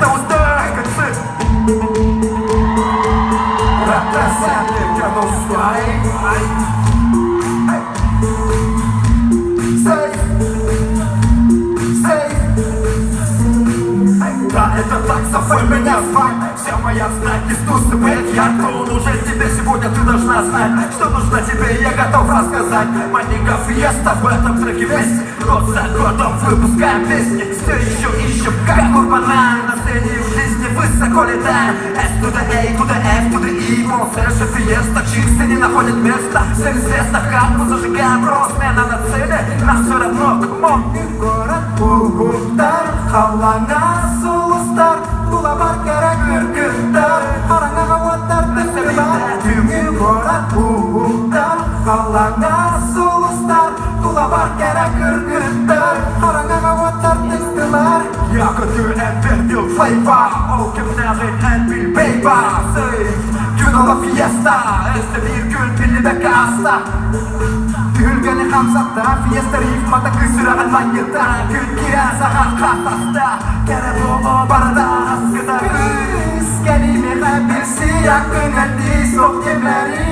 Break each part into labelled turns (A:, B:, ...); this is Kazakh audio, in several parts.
A: usted que se represente que no soy. Да, это так, собой меня звать. Вся моя знать искусствует ярко. Он уже тебе сегодня, ты должна знать, что нужно тебе, я готов рассказать. Маленькая фиеста в этом треке вместе. Год за годом выпускаем песни. Все еще ищем, как урбана. На сцене в жизни высоко летаем. S to the A, to the F, to the E. Полсэша фиеста, чиксы не находят места. Всем известно, как мы зажигаем росмена на цели. Нам все равно, камон. Город Угуптар, Халана, Сулустар, Тулабар, керек үркіттар, қараңаға оттар, тәсілбар. Түңгі город Угуптар, Халана, Сулустар, Тулабар, керек үркіттар, қараңаға оттар, тәсілбар. Я көтір әмберділ флейба, ол кімнәғін әмбіл бейба. Күнала фиеста, өсті бір күн пілібәкі аста. Күлгені қамсатта, фиеста рифмата күсіраған вайнетта. Күн кира саған қатаста, кәрі болу барда асқыда. Күз кәлімеға бірсі, ақын әлді соқ демләрі.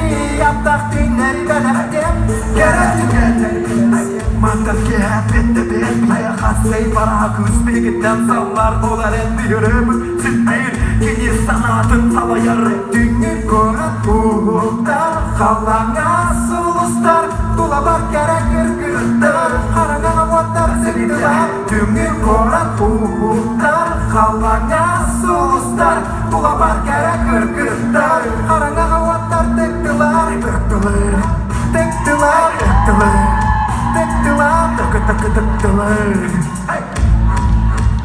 A: Аптақ түнләрі бәләқтем, кәрі түгәләрі. Мантан кәп етті бет, біле қасай бара күзбегіттен саллар. Олар әнді үріп, сүтбір, кене санатын салайыр. Түңгі көріп, ұғықтар, қалаңа сұлыстар. Тулабар керек үркіттар, қараңаға оттар зілділер. Түңгі көріп, ұғықтар, қалаңа сұлыстар. Тулабар керек үркіттар, қараңаға оттар тектілер. Тектілер, тектілер, тектілер. Тектілер, тектілер.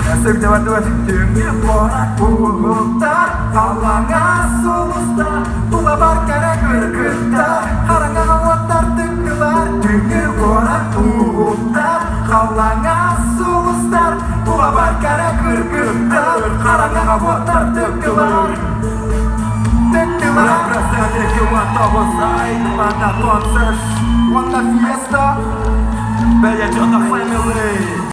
A: Әсік давай. Түңгі көріп, ұғықтар, қалаңа сұлыстар. Тулабар керек үркіттар, қараңаға оттар тектілер. Түңгі көріп, ұғықтар, қалаңа сұлыстар. Тулабар керек үркіттар, қараңаға оттар тектілер. Represente que uma tabosai, manda concerts, one fiesta, Bella Jona Family.